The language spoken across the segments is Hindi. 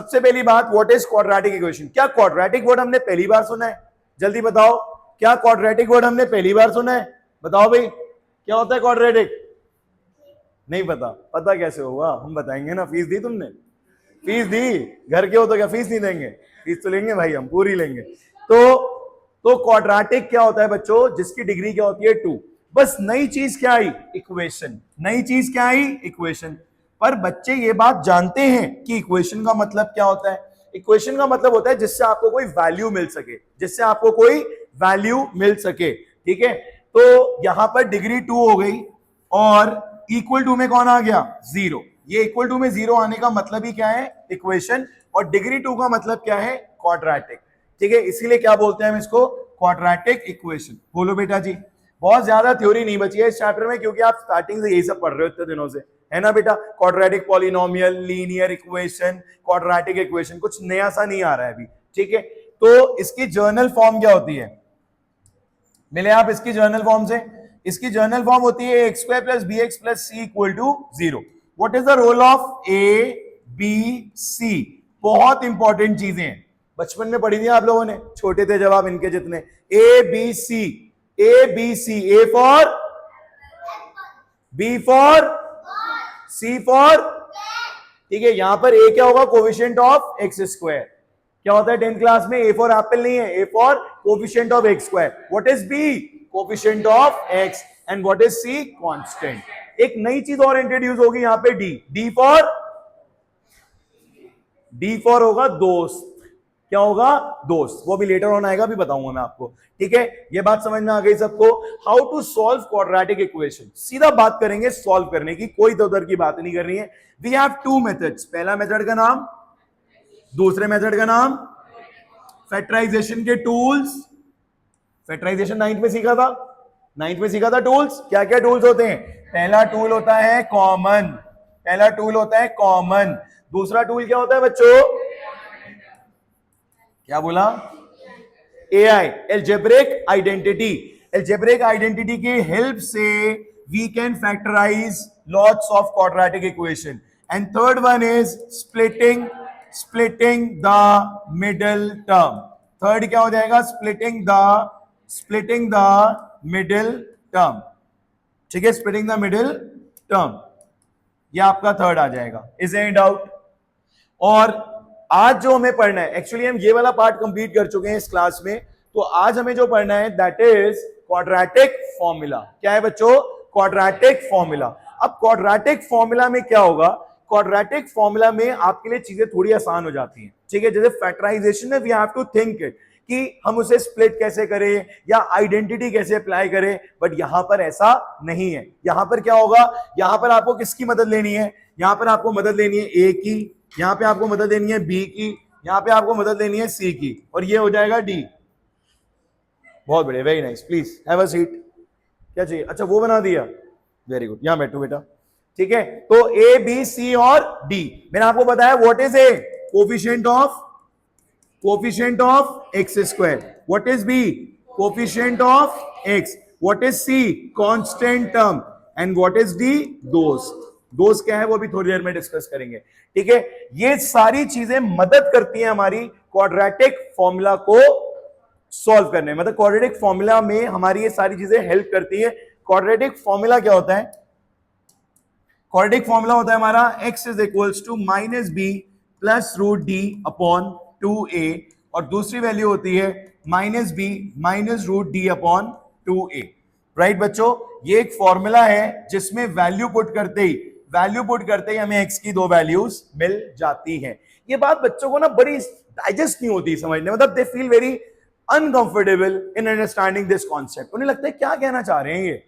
सबसे पहली बात, व्हाट इज क्वाड्रेटिक इक्वेशन? क्या क्वाड्रेटिक वर्ड हमने पहली बार सुना है? जल्दी बताओ, क्या क्वाड्रेटिक वर्ड हमने पहली बार सुना है? बताओ भाई, क्या होता है क्वाड्रेटिक? नहीं पता? पता कैसे होगा, हम बताएंगे ना। फीस दी तुमने? फीस दी? घर के हो तो क्या फीस नहीं देंगे? फीस तो लेंगे भाई, हम पूरी लेंगे। तो क्वाड्रेटिक क्या होता है बच्चों? जिसकी डिग्री क्या होती है? 2। बस नई चीज क्या आई? इक्वेशन। नई चीज क्या आई? इक्वेशन। पर बच्चे ये बात जानते हैं कि इक्वेशन का मतलब क्या होता है? इक्वेशन का मतलब होता है जिससे आपको कोई वैल्यू मिल सके, जिससे आपको कोई वैल्यू मिल सके। ठीक है, तो यहां पर डिग्री 2 हो गई और इक्वल टू में कौन आ गया? 0। ये इक्वल टू में 0 आने का मतलब ही क्या है? इक्वेशन। और डिग्री 2 का मतलब क्या है? क्वाड्रेटिक। ठीक है, इसीलिए क्या बोलते हैं हम इसको? Quadratic equation. बोलो बेटा जी। बहुत ज्यादा थ्योरी नहीं बची है इस चैप्टर में, क्योंकि आप स्टार्टिंग से यही सब पढ़ रहे हो इतने दिनों से, है ना बेटा? Quadratic polynomial, linear equation, quadratic equation, कुछ नया सा नहीं आ रहा है अभी। ठीक है, तो इसकी जर्नल फॉर्म क्या होती है? मिले आप इसकी जर्नल फॉर्म से? इसकी जर्नल फॉर्म होती है x square plus B x plus C equal to 0। What is the role of A B C? बहुत इंपॉर्टेंट चीजें हैं, बचपन में पढ़ी थी आप लोगों ने, छोटे थे जब आप, इनके जितने। A B C, A B C, A for, B for, C for. ठीक है, यहां पर ए क्या होगा? Coefficient of x square. क्या होता है 10th क्लास में? ए फॉर एप्पल नहीं है, A for coefficient of x square. What is B? Coefficient of x. And what is C? Constant. एक नई चीज और इंट्रोड्यूस होगी यहां पे, डी। डी फॉर होगा दोस्त। क्या होगा? दोस्त। वो भी लेटर ऑन आएगा, भी बताऊंगा मैं आपको। ठीक है, ये बात समझ में आ गई सबको? How to solve quadratic equation. सीधा बात करेंगे सॉल्व करने की, कोई तो उधर की बात नहीं करनी है। We have 2 methods. पहला मेथड का नाम, दूसरे मेथड का नाम, फैक्टराइजेशन के टूल्स। फैक्टराइजेशन 9th में सीखा था, 9th में सीखा था टूल्स। क्या क्या टूल्स होते हैं? पहला टूल होता है कॉमन, पहला टूल होता है कॉमन। दूसरा टूल क्या होता है बच्चों? क्या बोला? AI, algebraic identity. Algebraic identity की हेल्प से we can factorise lots of quadratic equation. And third one is splitting the middle term. Third क्या हो जाएगा? Splitting the middle term. ठीक है, स्प्लिटिंग द मिडिल टर्म, ये आपका थर्ड आ जाएगा। Is any doubt? और आज जो हमें पढ़ना है, एक्चुअली हम ये वाला पार्ट कंप्लीट कर चुके हैं इस क्लास में, तो आज हमें जो पढ़ना है दैट इज क्वाड्रेटिक फॉर्मूला। क्या है बच्चों? Quadratic formula. अब क्वाड्रेटिक फॉर्मूला में क्या होगा? क्वाड्रेटिक फॉर्मूला में आपके लिए चीजें थोड़ी आसान हो जाती हैं। ठीक है, जैसे फैक्टराइजेशन में we have to think it कि हम उसे स्प्लिट कैसे करें या आइडेंटिटी कैसे अप्लाई करें, बट यहां पर ऐसा नहीं है। यहां पर क्या होगा? यहां पर आपको किसकी मदद लेनी है? यहां पर आपको मदद लेनी है ए की, यहां पे आपको मदद लेनी है बी की, यहां पे आपको मदद लेनी है सी की, और ये हो जाएगा डी। बहुत बढ़िया, very nice. Please have a seat. क्या चाहिए? अच्छा वो बना दिया, वेरी गुड। यहां बैठो बेटा। ठीक है, तो ए बी सी और डी। मैंने आपको बताया what is A? Coefficient of x square. What is B? Coefficient of x. What is C? Constant term. And what is D? दोस्त। दोस्त क्या है वो भी थोड़ी देर में डिस्कस करेंगे। ठीक है, ये सारी चीजें मदद करती हैं हमारी क्वाड्रेटिक फॉर्मूला को सॉल्व करने में। मतलब क्वाड्रेटिक फॉर्मूला में हमारी ये सारी चीजें हेल्प करती है। क्वाड्रेटिक फॉर्मूला क्या होता है? क्वाड्रेटिक फॉर्मूला होता है हमारा x is equals to minus B plus root D upon 2a, और दूसरी वैल्यू होती है minus B minus root D upon 2a। Right बच्चों, ये एक फॉर्मूला है जिसमें वैल्यू पुट करते ही हमें x की 2 वैल्यूज मिल जाती हैं। ये बात बच्चों को ना बड़ी डाइजेस्ट नहीं होती समझने, मतलब they feel very uncomfortable in understanding this concept. उन्हें लगता है क्या कहना चाह रहे हैं ये।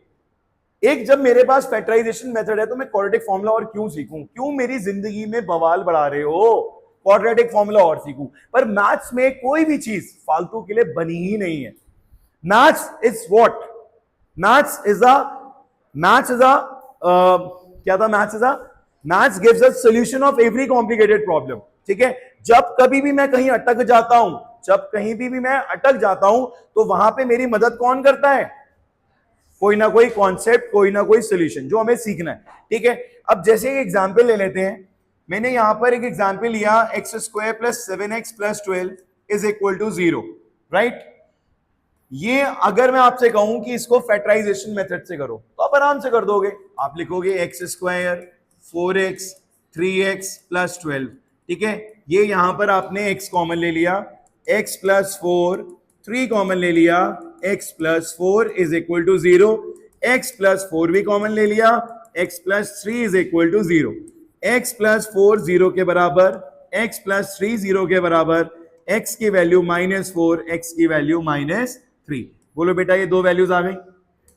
एक, जब मेरे पास फैक्टराइजेशन मेथड है तो मैं क्वाड्रेटिक फॉर्मूला और क्यों सीखूं? क्यों मेरी जिंदगी में बवाल बढ़ा रहे हो? क्वाड्रेटिक फॉर्मूला और सीखूं? पर मैथ्स में कोई भी चीज फालतू के लिए बनी ही नहीं है। Maths is what? Maths is maths gives us solution of every complicated problem. ठीक है, जब कभी भी मैं कहीं अटक जाता हूं तो वहां पे मेरी मदद कौन करता है? कोई ना कोई कॉन्सेप्ट, कोई ना कोई सोल्यूशन जो हमें सीखना है। ठीक है, अब जैसे एक एग्जांपल ले लेते हैं, मैंने यहां पर एक एग्जाम्पल लिया x square plus 7x plus 12 is equal to 0, right. ये अगर मैं आपसे कहूं कि इसको फैक्टराइजेशन मेथड से करो तो आप आराम से कर दोगे। आप लिखोगे x square 4x 3x plus 12, ठीक है। ये यहां पर आपने x कॉमन ले लिया, x प्लस 4, 3 कॉमन ले लिया, x plus 4 is equal to 0, x plus 4 भी कॉमन ले लिया, x plus 3 is equal to 0, x plus 4 0 के बराबर, x प्लस 3 0 के बराबर, x की वैल्यू -4, x की वैल्यू -3। बोलो बेटा ये दो वैल्यूज आ गई,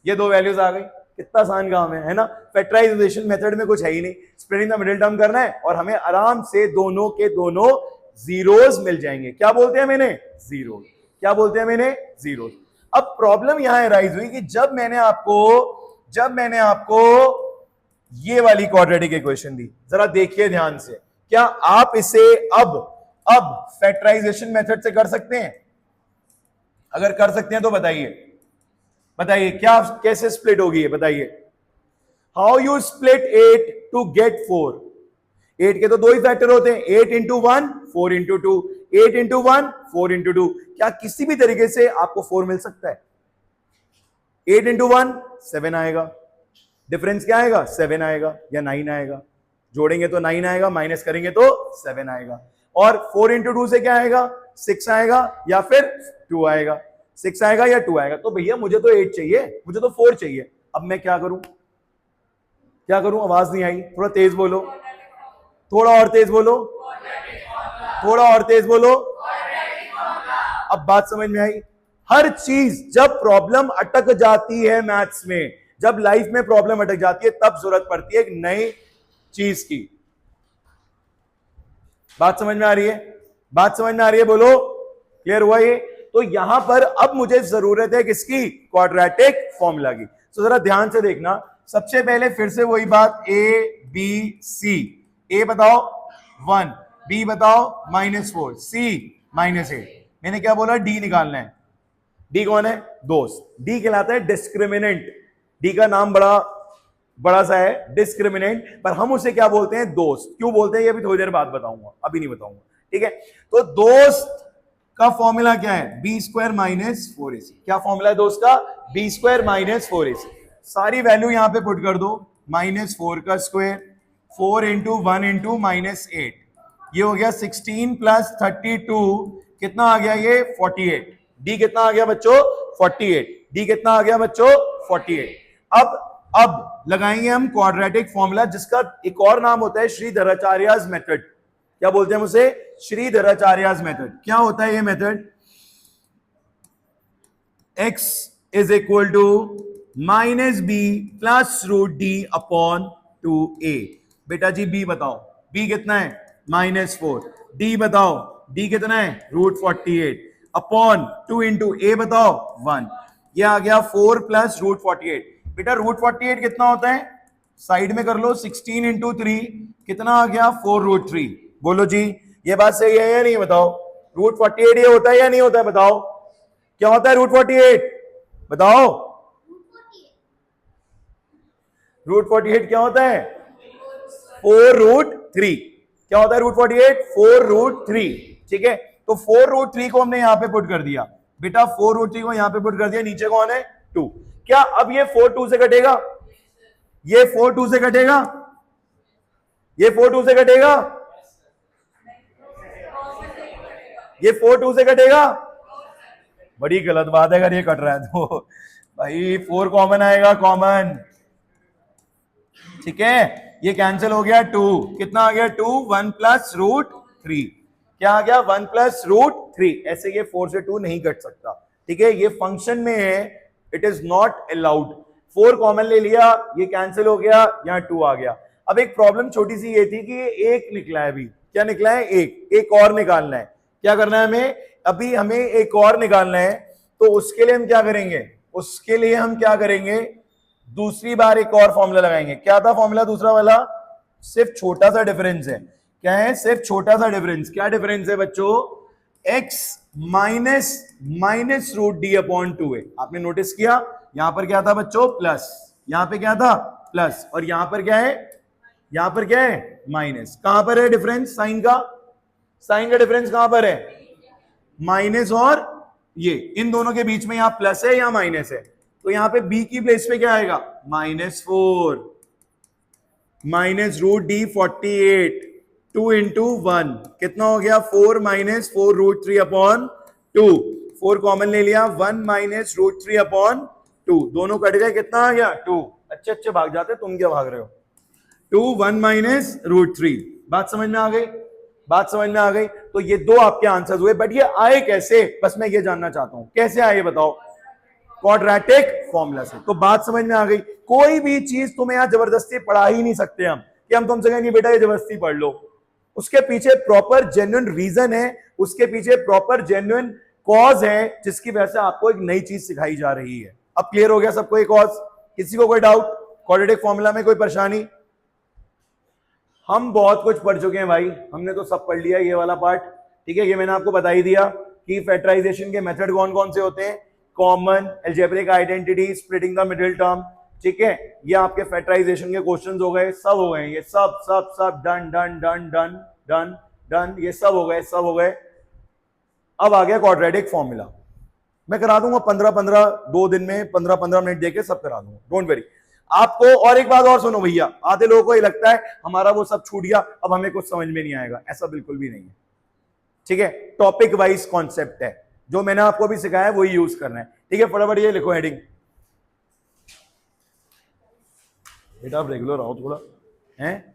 ये दो वैल्यूज आ गई। कितना आसान काम है ना। फैक्टराइजेशन मेथड में कुछ है ही नहीं, स्प्लिटिंग द मिडिल टर्म करना है और हमें आराम से दोनों के दोनों जीरोस मिल जाएंगे। क्या बोलते हैं मैंने? जीरो। क्या बोलते हैं मैंने? जीरो। अब प्रॉब्लम यहां राइज हुई कि जब मैंने आपको ये वाली क्वाड्रेटिक इक्वेशन दी, जरा देखिए ध्यान से, क्या आप इसे अब फैक्टराइजेशन मेथड से कर सकते हैं? अगर कर सकते हैं तो बताइए क्या कैसे स्प्लिट होगी ये बताइए। How you split 8 to get 4? 8 के तो दो ही फैक्टर होते हैं, 8 इंटू 1 4 इंटू 2, 8 इंटू 1 4 इंटू 2। क्या किसी भी तरीके से आपको 4 मिल सकता है? 8 इंटू 1 7 आएगा, डिफरेंस क्या आएगा? 7 आएगा या 9 आएगा। जोड़ेंगे तो 9 आएगा, माइनस करेंगे तो 7 आएगा। और 4 इंटू 2 से क्या आएगा? 6 आएगा या फिर 2 आएगा। 6 आएगा या 2 आएगा। तो भैया मुझे तो 8 चाहिए, मुझे तो 4 चाहिए। अब मैं क्या करूं? आवाज नहीं आई, थोड़ा तेज बोलो, थोड़ा और तेज बोलो, थोड़ा और तेज बोलो। अब बात समझ में आई? हर चीज जब प्रॉब्लम अटक जाती है मैथ्स में, जब लाइफ में प्रॉब्लम अटक जाती है, तब जरूरत पड़ती है एक नई चीज की। बात समझ में आ रही है? बात समझ में आ रही है? बोलो, क्लियर हुआ ये? तो यहां पर अब मुझे जरूरत है किसकी? क्वाड्रेटिक फॉर्मूला की। तो जरा ध्यान से देखना, सबसे पहले फिर से वही बात, ए बी सी। ए बताओ 1, बी बताओ -4, सी -8। मैंने क्या बोला? डी निकालना है। डी कौन है? दोस्त। डी कहलाता है डिस्क्रिमिनेंट। डी का नाम बड़ा सा है, डिस्क्रिमिनेंट, पर हम उसे क्या बोलते हैं? दोस्त। क्यों बोलते हैं ये भी थोड़ी देर बाद बताऊंगा, अभी नहीं बताऊंगा, ठीक है। तो दोस्त का फॉर्मूला क्या है? B square -4ac। क्या फॉर्मूला है दोस्त का? B square -4ac। सारी वैल्यू यहां पे पुट कर दो, -4 का स्क्वायर, 4 इंटू 1 इंटू -8, ये हो गया 16 प्लस 32, कितना आ गया ये? 48। डी कितना आ गया बच्चों? 48। डी कितना आ गया बच्चों? 48। अब लगाएंगे हम क्वाड्रेटिक फॉर्मूला, जिसका एक और नाम होता है श्रीधराचार्यस मेथड। क्या बोलते हैं उसे? श्रीधराचार्यस मेथड। क्या होता है ये method? x is equal to -b plus √d upon 2a। बेटा जी b बताओ, b कितना है? -4। d बताओ, d कितना है? √48 अपॉन 2 इंटू a बताओ 1। ये आ गया 4 प्लस √48। बेटा √48 कितना होता है? साइड में कर लो, 16 इंटू 3 कितना आ गया? 4√3। बोलो जी ये बात सही है या नहीं? बताओ, √48 ये होता है या नहीं होता है? बताओ क्या होता है √48? बताओ √48 क्या होता है? 4√3। क्या होता है √48? 4√3, ठीक है। तो 4√3 को हमने यहां पे पुट कर दिया। बेटा 4√3 को यहां पे पुट कर दिया, नीचे कौन है? 2। क्या अब ये 4 2 से कटेगा? ये 4 2 से कटेगा? ये 4 2 से कटेगा? ये 4 2 से कटेगा? बड़ी गलत बात है अगर ये कट रहा है तो। भाई 4 कॉमन आएगा, कॉमन, ठीक है। ये कैंसिल हो गया, 2 कितना आ गया? 2, 1 प्लस √3। क्या आ गया? 1 प्लस √3। ऐसे ये 4 से 2 नहीं कट सकता, ठीक है। ये फंक्शन में है, it is not allowed. 4 common ले लिया, ये कैंसिल हो गया, यहां 2 आ गया। अब एक प्रॉब्लम छोटी सी ये थी कि ये 1 निकला है। अभी क्या निकला है? 1। एक और निकालना है। क्या करना है हमें? अभी हमें एक और निकालना है। तो उसके लिए हम क्या करेंगे? दूसरी बार एक और फॉर्मूला लगाएंगे। क्या था फॉर्मूला दूसरा वाला? सिर्फ छोटा सा डिफरेंस है। क्या है? सिर्फ छोटा सा डिफरेंस। क्या डिफरेंस है बच्चों? x minus √d upon 2a। आपने नोटिस किया यहां पर क्या था बच्चों? प्लस। यहां पे क्या था? प्लस। और यहां पर क्या है? यहां पर क्या है माइनस, कहां पर है डिफरेंस साइन का, साइन का डिफरेंस कहां पर है माइनस, और ये इन दोनों के बीच में यहां प्लस है या माइनस है, तो यहां पे b की प्लेस पे क्या आएगा -4 माइनस रूट डी 48 2 इंटू 1 कितना हो गया 4 माइनस 4 रूट 3 अपॉन 2, 4 कॉमन ले लिया 1 माइनस रूट 3 अपॉन 2, दोनों कट गए कितना आ गया 2, अच्छे अच्छे भाग जाते, तुम क्या भाग रहे हो 2 1 माइनस रूट 3, बात समझ में आ गई, बात समझ में आ गई। तो ये दो आपके आंसर्स हुए, बट ये आए कैसे, बस मैं ये जानना चाहता हूं कैसे आए बताओ, क्वाड्रेटिक फॉर्मूला से। तो बात समझ में आ गई, कोई भी चीज तुम्हें यहां जबरदस्ती पढ़ा ही नहीं सकते हम कि हम तुमसे कहेंगे बेटा ये जबरदस्ती पढ़ लो, उसके पीछे प्रॉपर जेन्युइन रीजन है, उसके पीछे प्रॉपर जेन्युइन कॉज है, जिसकी वजह से आपको एक नई चीज सिखाई जा रही है। अब क्लियर हो गया सबको एक कॉज, किसी को कोई डाउट क्वाड्रेटिक फॉर्मूला में, कोई परेशानी? हम बहुत कुछ पढ़ चुके हैं भाई, हमने तो सब पढ़ लिया ये वाला पार्ट, ठीक है। ये मैंने आपको बता ही दिया कि फैक्टराइजेशन के मेथड कौन कौन से होते हैं, common, algebraic identity, splitting the middle term, ठीक है। ये आपके फैक्टराइजेशन के क्वेश्चंस हो गए, सब हो गए, ये सब सब सब done done done done done done, ये सब हो गए, सब हो गए। अब आ गया क्वाड्रेटिक फॉर्मूला, मैं करा दूंगा 15-15 2 दिन में 15-15 मिनट देके सब करा दूंगा, डोंट वेरी। आपको और एक बात और सुनो भैया, आधे लोगों को ये लगता है हमारा वो सब छूट गया अब हमें कुछ समझ में नहीं आएगा, ऐसा बिल्कुल भी नहीं है, ठीक है। टॉपिक वाइज कॉन्सेप्ट है, जो मैंने आपको भी सिखाया है वही यूज करना है, ठीक है। फटाफट ये लिखो हेडिंग, बेटा आप रेगुलर आओ थोड़ा, हैं